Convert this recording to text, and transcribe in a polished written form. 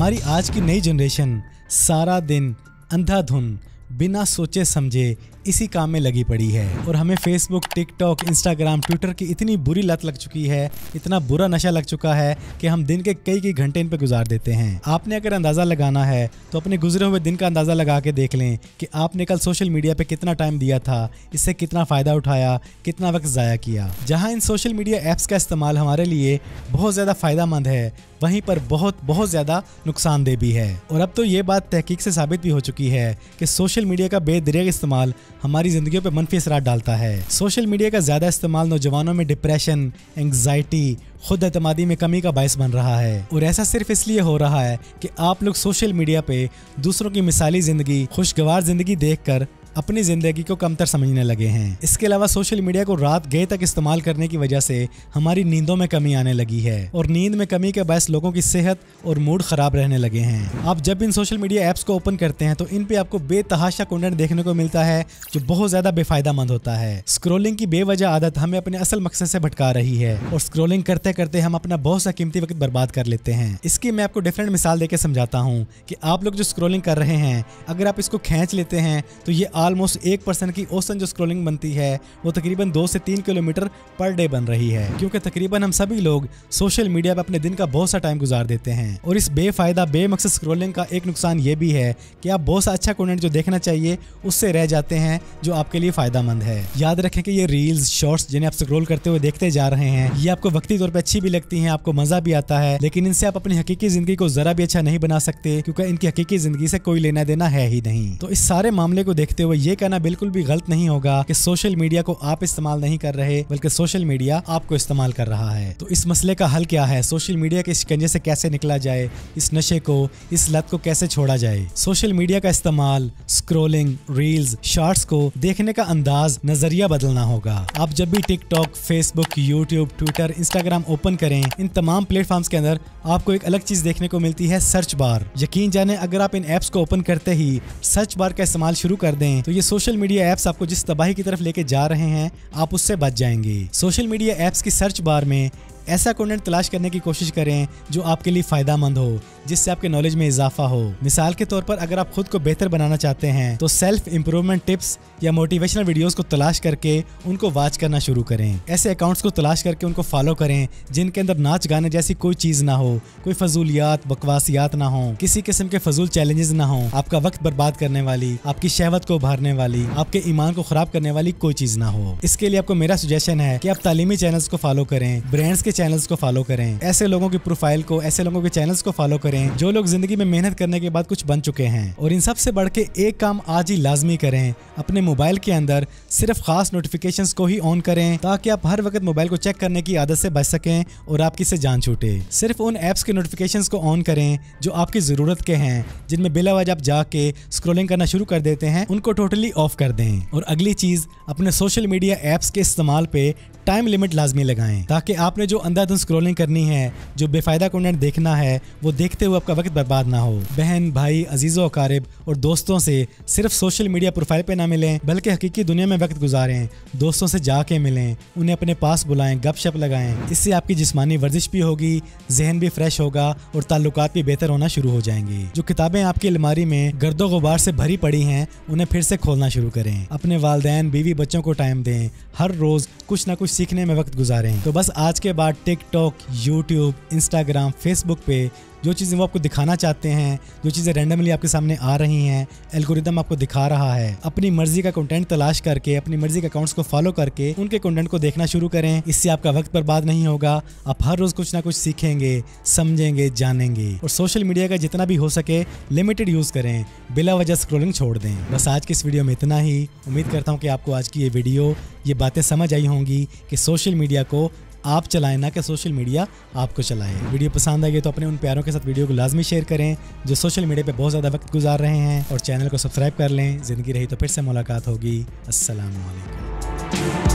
हमारी आज की नई जनरेशन सारा दिन अंधाधुन बिना सोचे समझे इसी काम में लगी पड़ी है और हमें फेसबुक, टिकटॉक, इंस्टाग्राम, ट्विटर की इतनी बुरी लत लग चुकी है, इतना बुरा नशा लग चुका है कि हम दिन के कई घंटे इन पे गुजार देते हैं। आपने अगर अंदाज़ा लगाना है तो अपने गुजरे हुए दिन का अंदाज़ा लगा के देख लें कि आपने कल सोशल मीडिया पे कितना टाइम दिया था, इससे कितना फ़ायदा उठाया, कितना वक्त ज़ाया किया। जहाँ इन सोशल मीडिया ऐप्स का इस्तेमाल हमारे लिए बहुत ज़्यादा फ़ायदेमंद है, वहीं पर बहुत ज़्यादा नुकसानदेह भी है। और अब तो ये बात तहकीक से साबित भी हो चुकी है कि सोशल मीडिया का बेदरिग इस्तेमाल हमारी ज़िंदगियों पर मनफी असरात डालता है। सोशल मीडिया का ज़्यादा इस्तेमाल नौजवानों में डिप्रेशन, एंग्जाइटी, खुद एतमादी में कमी का बायस बन रहा है। और ऐसा सिर्फ इसलिए हो रहा है कि आप लोग सोशल मीडिया पे दूसरों की मिसाली ज़िंदगी, खुशगवार ज़िंदगी देखकर अपनी ज़िंदगी को कमतर समझने लगे हैं। इसके अलावा सोशल मीडिया को रात गए तक इस्तेमाल करने की वजह से हमारी नींदों में कमी आने लगी है और नींद में कमी के बायस लोगों की सेहत और मूड खराब रहने लगे हैं। आप जब इन सोशल मीडिया ऐप्स को ओपन करते हैं तो इन पे आपको बेतहाशा कंटेंट देखने को मिलता है जो बहुत ज़्यादा बेफायदामंद होता है। स्क्रोलिंग की बेवजह आदत हमें अपने असल मकसद से भटका रही है और स्क्रोलिंग करते करते हम अपना बहुत सा कीमती वक्त बर्बाद कर लेते हैं। इसकी मैं आपको डिफरेंट मिसाल देकर समझाता हूँ कि आप लोग जो स्क्रोलिंग कर रहे हैं, अगर आप इसको खींच लेते हैं तो ये ऑलमोस्ट 1% की औसतन जो स्क्रॉलिंग बनती है वो तकरीबन 2 से 3 किलोमीटर पर डे बन रही है, क्योंकि तकरीबन हम सभी लोग सोशल मीडिया पर अपने दिन का बहुत सा टाइम गुजार देते हैं। और इस बेफायदा बेमकसद स्क्रॉलिंग का एक नुकसान ये भी है कि आप बहुत सा अच्छा कंटेंट जो देखना चाहिए उससे रह जाते हैं जो आपके लिए फायदेमंद है। याद रखें कि ये रील्स, शॉर्ट्स जिन्हें आप स्क्रॉल करते हुए देखते जा रहे हैं, ये आपको वक्ती तौर पर अच्छी भी लगती हैं, आपको मजा भी आता है, लेकिन इनसे आप अपनी हकीकी जिंदगी को जरा भी अच्छा नहीं बना सकते, क्योंकि इनकी हकीकी जिंदगी से कोई लेना देना है ही नहीं। तो इस सारे मामले को देखते हुए ये कहना बिल्कुल भी गलत नहीं होगा कि सोशल मीडिया को आप इस्तेमाल नहीं कर रहे, बल्कि सोशल मीडिया आपको इस्तेमाल कर रहा है। तो इस मसले का हल क्या है? सोशल मीडिया के शिकंजे से कैसे निकला जाए, इस नशे को, इस लत को कैसे छोड़ा जाए? सोशल मीडिया का इस्तेमाल, स्क्रोलिंग, रील्स, शॉर्ट्स को देखने का अंदाज, नजरिया बदलना होगा। आप जब भी TikTok, Facebook, YouTube, Twitter, Instagram open करें, इन तमाम प्लेटफॉर्म्स के अंदर आपको एक अलग चीज देखने को मिलती है, सर्च बार। यकीन जाने अगर आप इन ऐप्स को ओपन करते ही सर्च बार का इस्तेमाल शुरू कर दें तो ये सोशल मीडिया ऐप्स आपको जिस तबाही की तरफ लेके जा रहे हैं आप उससे बच जाएंगे। सोशल मीडिया ऐप्स की सर्च बार में ऐसा कंटेंट तलाश करने की कोशिश करें जो आपके लिए फायदेमंद हो, जिससे आपके नॉलेज में इजाफा हो। मिसाल के तौर पर अगर आप खुद को बेहतर बनाना चाहते हैं तो सेल्फ इंप्रूवमेंट टिप्स या मोटिवेशनल वीडियोस को तलाश करके उनको वॉच करना शुरू करें। ऐसे अकाउंट्स को तलाश करके उनको फॉलो करें जिनके अंदर नाच गाने जैसी कोई चीज ना हो, कोई फजूलियात, बकवासियात ना हो, किसी किस्म के फजूल चैलेंजेस ना हो, आपका वक्त बर्बाद करने वाली, आपकी शहवत को उभारने वाली, आपके ईमान को खराब करने वाली कोई चीज ना हो। इसके लिए आपको मेरा सजेशन है कि आप तालीमी चैनल्स को फॉलो करें, ब्रांड्स के चैनल्स को फॉलो करें, ऐसे लोगों की प्रोफाइल को, ऐसे लोगों के चैनल्स को फॉलो करें जो लोग जिंदगी में मेहनत करने के बाद कुछ बन चुके हैं। और इन सब से बढ़ के एक काम आज ही लाजमी करें, अपने मोबाइल के अंदर सिर्फ खास नोटिफिकेशंस को ही ऑन करें ताकि आप हर वक्त मोबाइल को चेक करने की आदत से बच सकें और आपकी से जान छूटे। सिर्फ उन ऐप्स के नोटिफिकेशंस को ऑन करें जो आपकी जरूरत के हैं, जिनमें बिला वजह आप जाके स्क्रॉलिंग करना शुरू कर देते हैं, उनको टोटली ऑफ कर दें। और अगली चीज, अपने सोशल मीडिया ऐप्स के इस्तेमाल पे टाइम लिमिट लाजमी लगाएं ताकि आपने जो अंधाधुन स्क्रॉलिंग करनी है, जो बेफायदा कंटेंट देखना है, वो देखते हुए आपका वक्त बर्बाद ना हो। बहन, भाई, अजीजों, अकारिब और दोस्तों से सिर्फ सोशल मीडिया प्रोफाइल पे ना मिलें, बल्कि हकीकी दुनिया में वक्त गुजारें। दोस्तों से जाके मिलें, उन्हें अपने पास बुलाएं, गपशप लगाएं। इससे आपकी जिस्मानी वर्जिश भी होगी, जहन भी फ्रेश होगा और ताल्लुकात भी बेहतर होना शुरू हो जाएंगे। जो किताबें आपकी अलमारी में गर्दो गुबार से भरी पड़ी हैं, उन्हें फिर से खोलना शुरू करें। अपने वालिदैन, बीवी, बच्चों को टाइम दें, हर रोज कुछ ना कुछ सीखने में वक्त गुजारें। तो बस आज के बाद टिकटॉक, यूट्यूब, इंस्टाग्राम, फेसबुक पे जो चीज़ें वो आपको दिखाना चाहते हैं, जो चीज़ें रैंडमली आपके सामने आ रही हैं, एल्गोरिदम आपको दिखा रहा है, अपनी मर्जी का कंटेंट तलाश करके, अपनी मर्जी के अकाउंट्स को फॉलो करके उनके कंटेंट को देखना शुरू करें। इससे आपका वक्त बर्बाद नहीं होगा, आप हर रोज़ कुछ ना कुछ सीखेंगे, समझेंगे, जानेंगे। और सोशल मीडिया का जितना भी हो सके लिमिटेड यूज़ करें, बिला वजह स्क्रॉलिंग छोड़ दें। बस आज की इस वीडियो में इतना ही। उम्मीद करता हूँ कि आपको आज की ये वीडियो, ये बातें समझ आई होंगी कि सोशल मीडिया को आप चलाएं, ना कि सोशल मीडिया आपको चलाए। वीडियो पसंद आई तो अपने उन प्यारों के साथ वीडियो को लाजमी शेयर करें जो सोशल मीडिया पे बहुत ज़्यादा वक्त गुजार रहे हैं, और चैनल को सब्सक्राइब कर लें। ज़िंदगी रही तो फिर से मुलाकात होगी। अस्सलाम वालेकुम।